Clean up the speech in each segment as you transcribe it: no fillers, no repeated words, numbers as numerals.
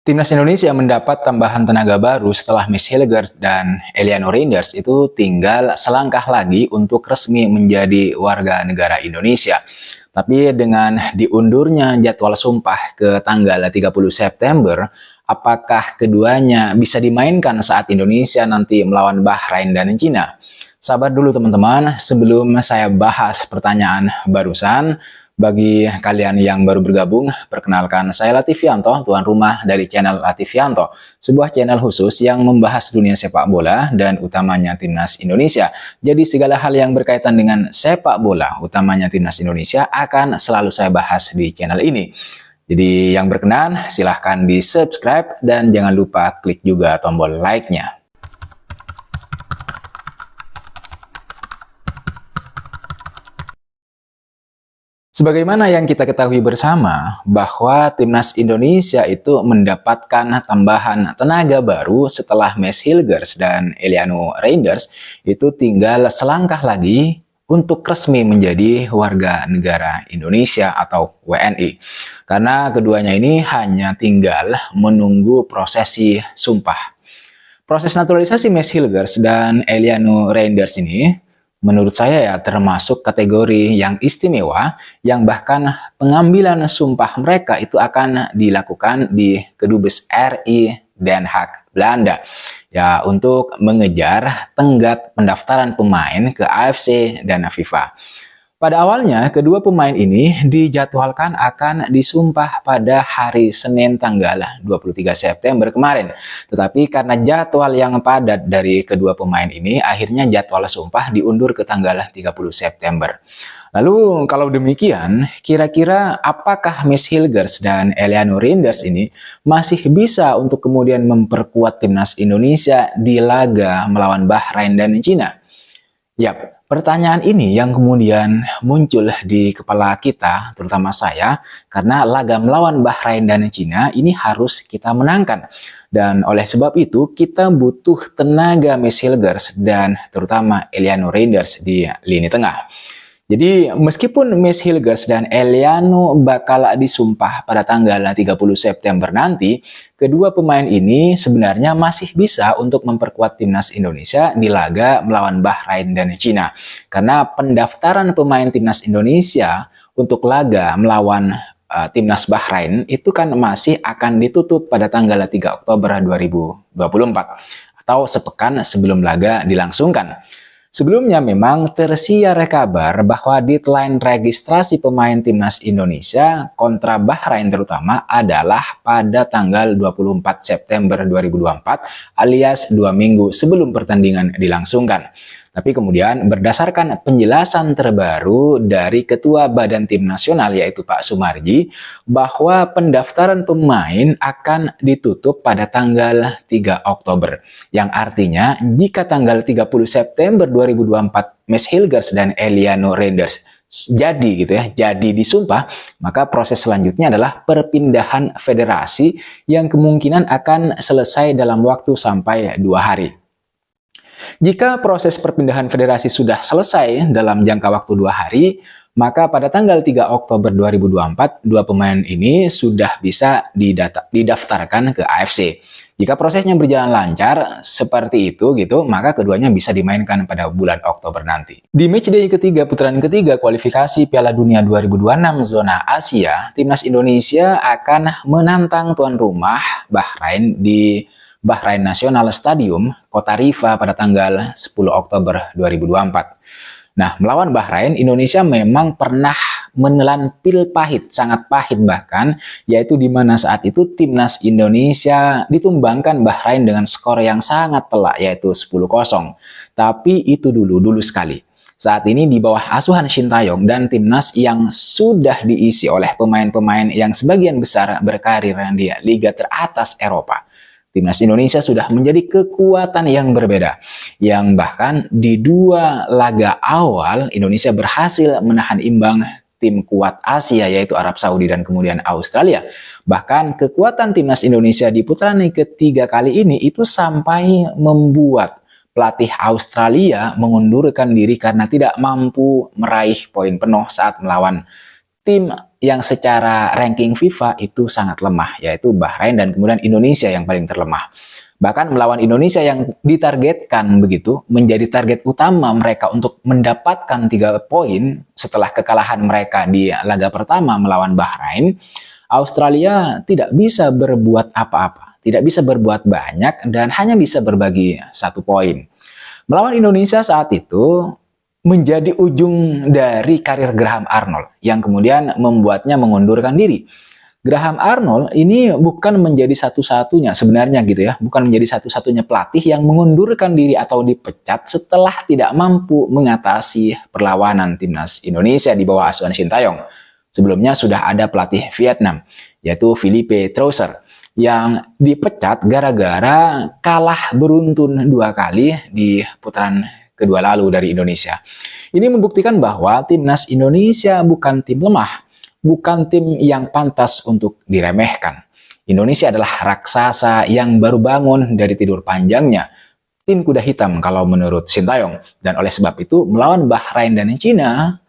Timnas Indonesia mendapat tambahan tenaga baru setelah Miss Hilgers dan Eliano Reinders itu tinggal selangkah lagi untuk resmi menjadi warga negara Indonesia. Tapi dengan diundurnya jadwal sumpah ke tanggal 30 September, apakah keduanya bisa dimainkan saat Indonesia nanti melawan Bahrain dan Cina? Sabar dulu teman-teman, sebelum saya bahas pertanyaan barusan. Bagi kalian yang baru bergabung, perkenalkan saya Latifianto, tuan rumah dari channel Latifianto, sebuah channel khusus yang membahas dunia sepak bola dan utamanya Timnas Indonesia. Jadi segala hal yang berkaitan dengan sepak bola, utamanya Timnas Indonesia, akan selalu saya bahas di channel ini. Jadi yang berkenan, silahkan di subscribe dan jangan lupa klik juga tombol like-nya. Sebagaimana yang kita ketahui bersama, bahwa Timnas Indonesia itu mendapatkan tambahan tenaga baru setelah Miss Hilgers dan Eliano Reinders itu tinggal selangkah lagi untuk resmi menjadi warga negara Indonesia atau WNI. Karena keduanya ini hanya tinggal menunggu prosesi sumpah. Proses naturalisasi Miss Hilgers dan Eliano Reinders ini menurut saya ya termasuk kategori yang istimewa yang bahkan pengambilan sumpah mereka itu akan dilakukan di Kedubes RI Den Haag, Belanda. Ya, untuk mengejar tenggat pendaftaran pemain ke AFC dan FIFA. Pada awalnya, kedua pemain ini dijadwalkan akan disumpah pada hari Senin tanggal 23 September kemarin. Tetapi karena jadwal yang padat dari kedua pemain ini, akhirnya jadwal sumpah diundur ke tanggal 30 September. Lalu kalau demikian, kira-kira apakah Miss Hilgers dan Eliano Reinders ini masih bisa untuk kemudian memperkuat Timnas Indonesia di laga melawan Bahrain dan Cina? Yap, pertanyaan ini yang kemudian muncul di kepala kita, terutama saya, karena laga melawan Bahrain dan Cina ini harus kita menangkan. Dan oleh sebab itu, kita butuh tenaga Miss Hilgers dan terutama Eliano Reinders di lini tengah. Jadi meskipun Miss Hilgers dan Eliano bakal disumpah pada tanggal 30 September nanti, kedua pemain ini sebenarnya masih bisa untuk memperkuat Timnas Indonesia di laga melawan Bahrain dan Cina. Karena pendaftaran pemain Timnas Indonesia untuk laga melawan Timnas Bahrain itu kan masih akan ditutup pada tanggal 3 Oktober 2024 atau sepekan sebelum laga dilangsungkan. Sebelumnya memang tersiar kabar bahwa deadline registrasi pemain Timnas Indonesia kontra Bahrain terutama adalah pada tanggal 24 September 2024 alias 2 minggu sebelum pertandingan dilangsungkan. Tapi kemudian berdasarkan penjelasan terbaru dari Ketua Badan Tim Nasional yaitu Pak Sumarji bahwa pendaftaran pemain akan ditutup pada tanggal 3 Oktober. Yang artinya jika tanggal 30 September 2024 Miss Hilgers dan Eliano Reinders jadi disumpah, maka proses selanjutnya adalah perpindahan federasi yang kemungkinan akan selesai dalam waktu sampai 2 hari. Jika proses perpindahan federasi sudah selesai dalam jangka waktu 2 hari, maka pada tanggal 3 Oktober 2024, dua pemain ini sudah bisa didaftarkan ke AFC. Jika prosesnya berjalan lancar seperti itu maka keduanya bisa dimainkan pada bulan Oktober nanti. Di matchday ketiga putaran ketiga kualifikasi Piala Dunia 2026 zona Asia, Timnas Indonesia akan menantang tuan rumah Bahrain di Bahrain National Stadium, Kota Rifa pada tanggal 10 Oktober 2024. Nah, melawan Bahrain, Indonesia memang pernah menelan pil pahit, sangat pahit bahkan, yaitu di mana saat itu Timnas Indonesia ditumbangkan Bahrain dengan skor yang sangat telak, yaitu 10-0. Tapi itu dulu sekali. Saat ini di bawah asuhan Shin Tae-yong dan Timnas yang sudah diisi oleh pemain-pemain yang sebagian besar berkarir di liga teratas Eropa. Timnas Indonesia sudah menjadi kekuatan yang berbeda, yang bahkan di 2 laga awal Indonesia berhasil menahan imbang tim kuat Asia yaitu Arab Saudi dan kemudian Australia. Bahkan kekuatan Timnas Indonesia di putaran ketiga kali ini itu sampai membuat pelatih Australia mengundurkan diri karena tidak mampu meraih poin penuh saat melawan tim yang secara ranking FIFA itu sangat lemah, yaitu Bahrain dan kemudian Indonesia yang paling terlemah. Bahkan melawan Indonesia yang ditargetkan begitu menjadi target utama mereka untuk mendapatkan 3 poin setelah kekalahan mereka di laga pertama melawan Bahrain, Australia tidak bisa berbuat apa-apa, tidak bisa berbuat banyak dan hanya bisa berbagi 1 poin. Melawan Indonesia saat itu menjadi ujung dari karir Graham Arnold yang kemudian membuatnya mengundurkan diri. Graham Arnold ini bukan menjadi satu-satunya sebenarnya gitu ya, bukan menjadi satu-satunya pelatih yang mengundurkan diri atau dipecat setelah tidak mampu mengatasi perlawanan timnas Indonesia di bawah asuhan Sintayong. Sebelumnya sudah ada pelatih Vietnam, yaitu Philippe Troussard, yang dipecat gara-gara kalah beruntun 2 kali di putaran kedua lalu dari Indonesia. Ini membuktikan bahwa timnas Indonesia bukan tim lemah, bukan tim yang pantas untuk diremehkan. Indonesia adalah raksasa yang baru bangun dari tidur panjangnya. Tim kuda hitam kalau menurut Sintayong. Dan oleh sebab itu melawan Bahrain dan Cina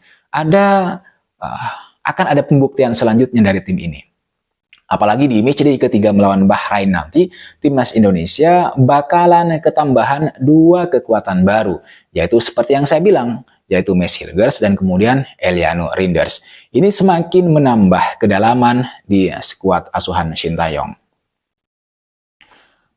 akan ada pembuktian selanjutnya dari tim ini. Apalagi di matchday ketiga melawan Bahrain nanti, timnas Indonesia bakalan ketambahan 2 kekuatan baru. Yaitu seperti yang saya bilang, yaitu Max Hilgers dan kemudian Eliano Reinders. Ini semakin menambah kedalaman di skuad asuhan Sintayong.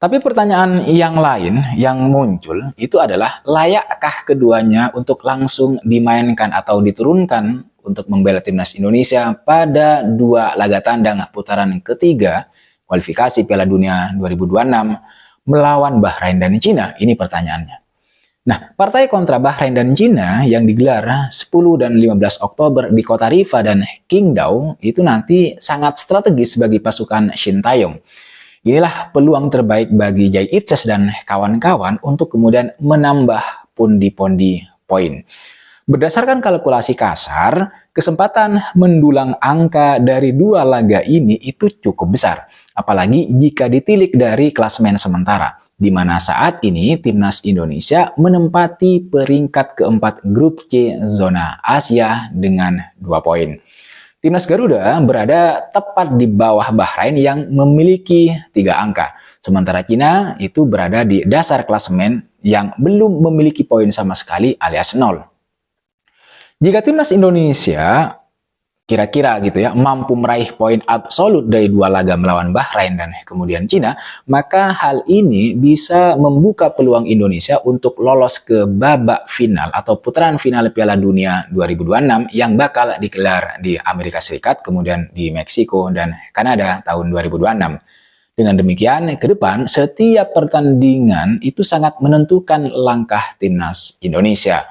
Tapi pertanyaan yang lain yang muncul itu adalah layakkah keduanya untuk langsung dimainkan atau diturunkan untuk membela timnas Indonesia pada 2 laga tandang putaran ketiga kualifikasi Piala Dunia 2026 melawan Bahrain dan Cina? Ini pertanyaannya. Nah, partai kontra Bahrain dan Cina yang digelar 10 dan 15 Oktober di Kota Rifa dan Qingdao itu nanti sangat strategis bagi pasukan Sintayong. Inilah peluang terbaik bagi Jai Itses dan kawan-kawan untuk kemudian menambah pundi-pundi poin. Berdasarkan kalkulasi kasar, kesempatan mendulang angka dari 2 laga ini itu cukup besar. Apalagi jika ditilik dari klasemen sementara, di mana saat ini timnas Indonesia menempati peringkat keempat grup C zona Asia dengan 2 poin. Timnas Garuda berada tepat di bawah Bahrain yang memiliki 3 angka. Sementara Cina itu berada di dasar klasemen yang belum memiliki poin sama sekali alias 0. Jika timnas Indonesia kira-kira gitu ya mampu meraih poin absolut dari 2 laga melawan Bahrain dan kemudian Cina, maka hal ini bisa membuka peluang Indonesia untuk lolos ke babak final atau putaran final Piala Dunia 2026 yang bakal digelar di Amerika Serikat, kemudian di Meksiko dan Kanada tahun 2026. Dengan demikian, ke depan setiap pertandingan itu sangat menentukan langkah timnas Indonesia.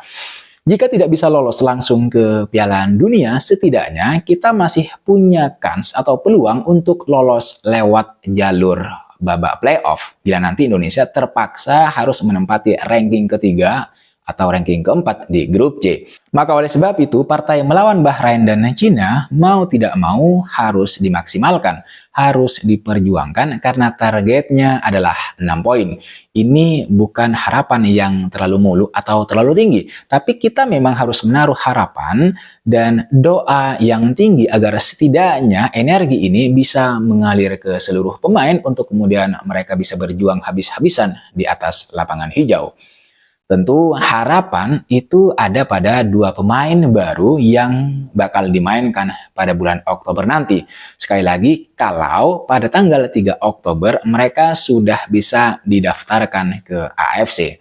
Jika tidak bisa lolos langsung ke Piala Dunia, setidaknya kita masih punya kans atau peluang untuk lolos lewat jalur babak playoff. Bila nanti Indonesia terpaksa harus menempati ranking ketiga atau ranking keempat di grup C. Maka oleh sebab itu, partai melawan Bahrain dan Cina mau tidak mau harus dimaksimalkan, harus diperjuangkan karena targetnya adalah 6 poin. Ini bukan harapan yang terlalu muluk atau terlalu tinggi, tapi kita memang harus menaruh harapan dan doa yang tinggi agar setidaknya energi ini bisa mengalir ke seluruh pemain untuk kemudian mereka bisa berjuang habis-habisan di atas lapangan hijau. Tentu harapan itu ada pada 2 pemain baru yang bakal dimainkan pada bulan Oktober nanti. Sekali lagi, kalau pada tanggal 3 Oktober mereka sudah bisa didaftarkan ke AFC.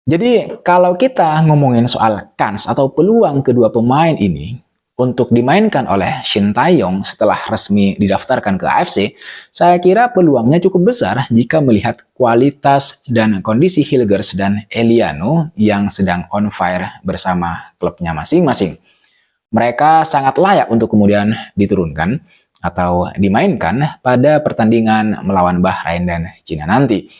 Jadi kalau kita ngomongin soal kans atau peluang kedua pemain ini untuk dimainkan oleh Sintayong setelah resmi didaftarkan ke AFC, saya kira peluangnya cukup besar jika melihat kualitas dan kondisi Hilgers dan Eliano yang sedang on fire bersama klubnya masing-masing. Mereka sangat layak untuk kemudian diturunkan atau dimainkan pada pertandingan melawan Bahrain dan Cina nanti.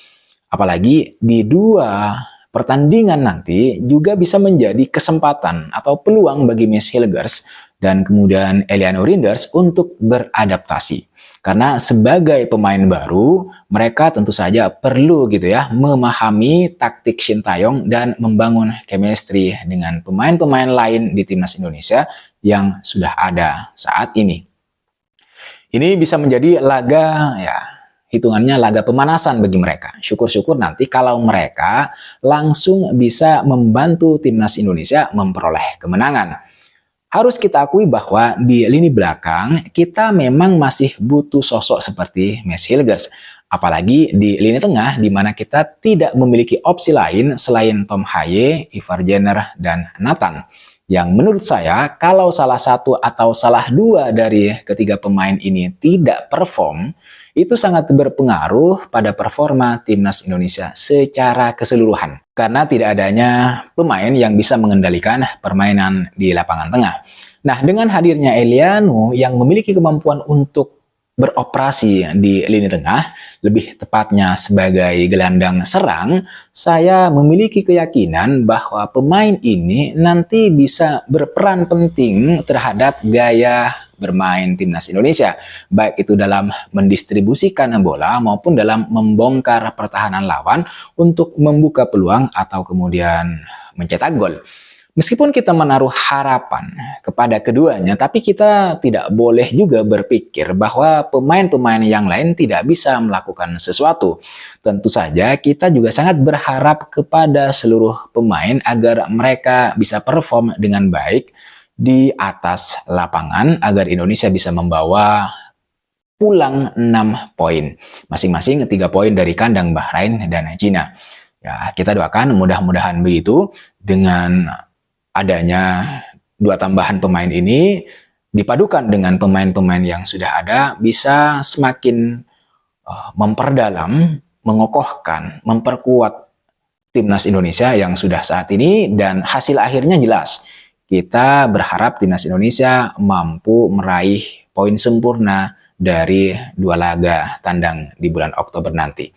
Apalagi di 2 pertandingan nanti juga bisa menjadi kesempatan atau peluang bagi Max Hilgers dan kemudian Eliano Reinders untuk beradaptasi. Karena sebagai pemain baru, mereka tentu saja perlu gitu ya memahami taktik Sintayong dan membangun chemistry dengan pemain-pemain lain di timnas Indonesia yang sudah ada saat ini. Ini bisa menjadi laga ya hitungannya laga pemanasan bagi mereka. Syukur-syukur nanti kalau mereka langsung bisa membantu timnas Indonesia memperoleh kemenangan. Harus kita akui bahwa di lini belakang kita memang masih butuh sosok seperti Messi Hilgers. Apalagi di lini tengah di mana kita tidak memiliki opsi lain selain Tom Haye, Ivar Jenner, dan Nathan. Yang menurut saya kalau salah satu atau salah dua dari ketiga pemain ini tidak perform, itu sangat berpengaruh pada performa timnas Indonesia secara keseluruhan. Karena tidak adanya pemain yang bisa mengendalikan permainan di lapangan tengah. Nah, dengan hadirnya Eliano yang memiliki kemampuan untuk beroperasi di lini tengah, lebih tepatnya sebagai gelandang serang, saya memiliki keyakinan bahwa pemain ini nanti bisa berperan penting terhadap gaya bermain timnas Indonesia, baik itu dalam mendistribusikan bola maupun dalam membongkar pertahanan lawan untuk membuka peluang atau kemudian mencetak gol. Meskipun kita menaruh harapan kepada keduanya, tapi kita tidak boleh juga berpikir bahwa pemain-pemain yang lain tidak bisa melakukan sesuatu. Tentu saja kita juga sangat berharap kepada seluruh pemain agar mereka bisa perform dengan baik di atas lapangan agar Indonesia bisa membawa pulang 6 poin. Masing-masing 3 poin dari kandang Bahrain dan Cina. Ya, kita doakan mudah-mudahan begitu dengan adanya 2 tambahan pemain ini dipadukan dengan pemain-pemain yang sudah ada bisa semakin memperdalam, mengokohkan, memperkuat timnas Indonesia yang sudah saat ini dan hasil akhirnya jelas. Kita berharap timnas Indonesia mampu meraih poin sempurna dari 2 laga tandang di bulan Oktober nanti.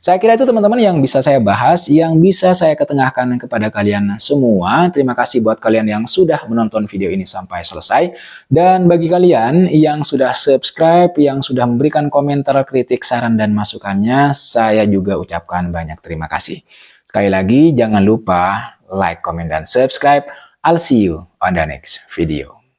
Saya kira itu teman-teman yang bisa saya bahas, yang bisa saya ketengahkan kepada kalian semua. Terima kasih buat kalian yang sudah menonton video ini sampai selesai. Dan bagi kalian yang sudah subscribe, yang sudah memberikan komentar, kritik, saran, dan masukannya, saya juga ucapkan banyak terima kasih. Sekali lagi, jangan lupa like, comment, dan subscribe. I'll see you on the next video.